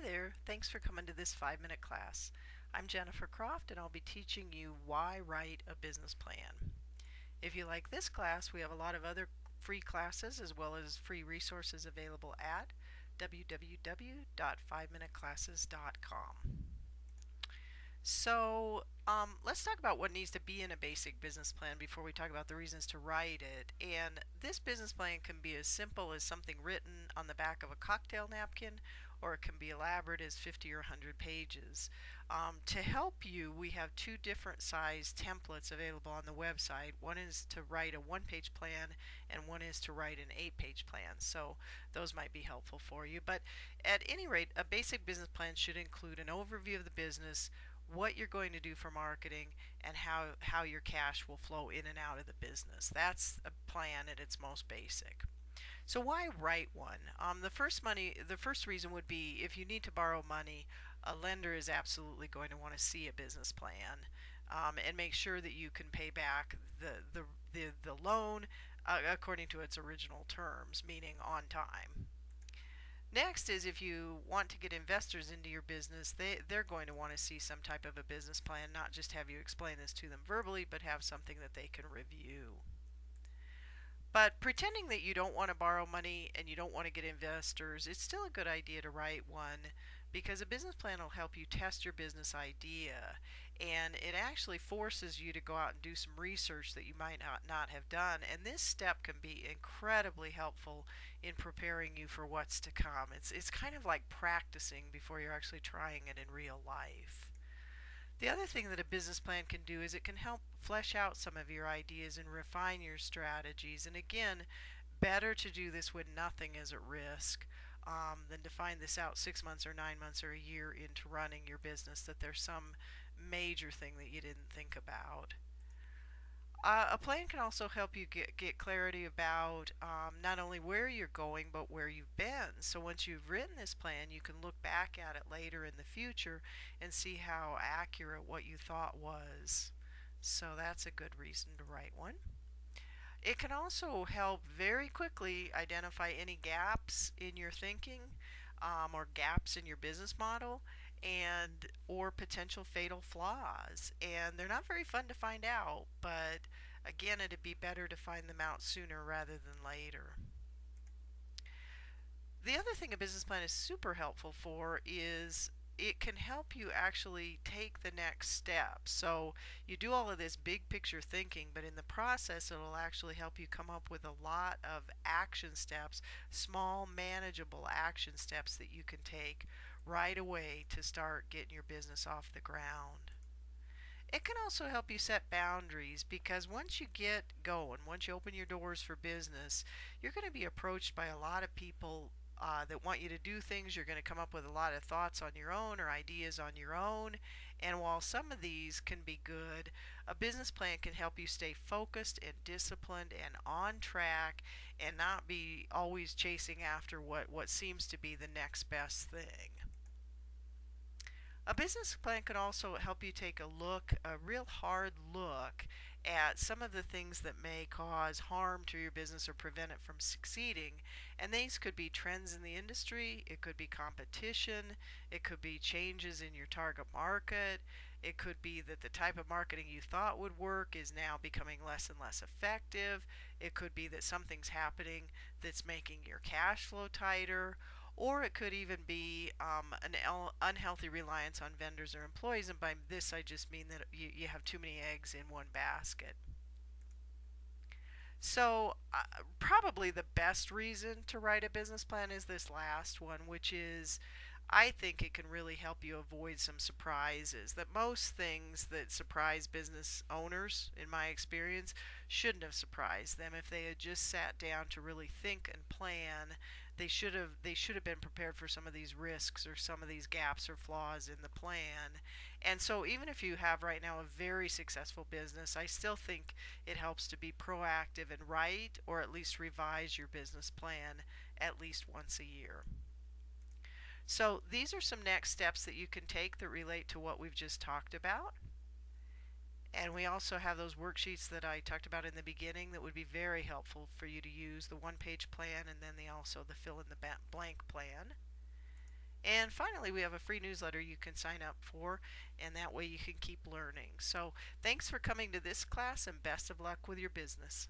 there, thanks for coming to this 5-minute class. I'm Jennifer Croft and I'll be teaching you why write a business plan. If you like this class, we have a lot of other free classes as well as free resources available at www.5minuteclasses.com. Let's talk about what needs to be in a basic business plan before we talk about the reasons to write it. And this business plan can be as simple as something written on the back of a cocktail napkin, or it can be elaborate as 50 or 100 pages. To help you, we have two different size templates available on the website. One is to write a one-page plan, and one is to write an 8-page plan. So those might be helpful for you. But at any rate, a basic business plan should include an overview of the business, what you're going to do for marketing, and how your cash will flow in and out of the business. That's a plan at its most basic. So why write one? The first reason would be if you need to borrow money, a lender is absolutely going to want to see a business plan and make sure that you can pay back the loan according to its original terms, meaning on time. Next is if you want to get investors into your business, they're going to want to see some type of a business plan, not just have you explain this to them verbally, but have something that they can review. But pretending that you don't want to borrow money and you don't want to get investors, it's still a good idea to write one because a business plan will help you test your business idea, and it actually forces you to go out and do some research that you might not have done, and this step can be incredibly helpful in preparing you for what's to come. It's kind of like practicing before you're actually trying it in real life. The other thing that a business plan can do is it can help flesh out some of your ideas and refine your strategies. And again, better to do this when nothing is at risk than to find this out 6 months or 9 months or a year into running your business, that there's some major thing that you didn't think about. A plan can also help you get clarity about not only where you're going but where you've been. So once you've written this plan, you can look back at it later in the future and see how accurate what you thought was. So that's a good reason to write one. It can also help very quickly identify any gaps in your thinking or gaps in your business model and or potential fatal flaws. And they're not very fun to find out, but again, it'd be better to find them out sooner rather than later. The other thing a business plan is super helpful for is it can help you actually take the next step. So you do all of this big picture thinking, but in the process it'll actually help you come up with a lot of action steps, small manageable action steps that you can take right away to start getting your business off the ground. It can also help you set boundaries because once you get going, once you open your doors for business, you're going to be approached by a lot of people that want you to do things. You're going to come up with a lot of thoughts on your own or ideas on your own. And while some of these can be good, a business plan can help you stay focused and disciplined and on track and not be always chasing after what seems to be the next best thing. A business plan can also help you take a real hard look at some of the things that may cause harm to your business or prevent it from succeeding. And these could be trends in the industry, it could be competition, it could be changes in your target market, it could be that the type of marketing you thought would work is now becoming less and less effective. It could be that something's happening that's making your cash flow tighter, or it could even be an unhealthy reliance on vendors or employees. And by this, I just mean that you have too many eggs in one basket. So, probably the best reason to write a business plan is this last one, which is I think it can really help you avoid some surprises. That most things that surprise business owners, in my experience, shouldn't have surprised them. If they had just sat down to really think and plan, they should have been prepared for some of these risks or some of these gaps or flaws in the plan. And so even if you have right now a very successful business, I still think it helps to be proactive and write or at least revise your business plan at least once a year. So these are some next steps that you can take that relate to what we've just talked about. And we also have those worksheets that I talked about in the beginning that would be very helpful for you to use, the one-page plan and then also the fill in the blank plan. And finally, we have a free newsletter you can sign up for, and that way you can keep learning. So, thanks for coming to this class, and best of luck with your business.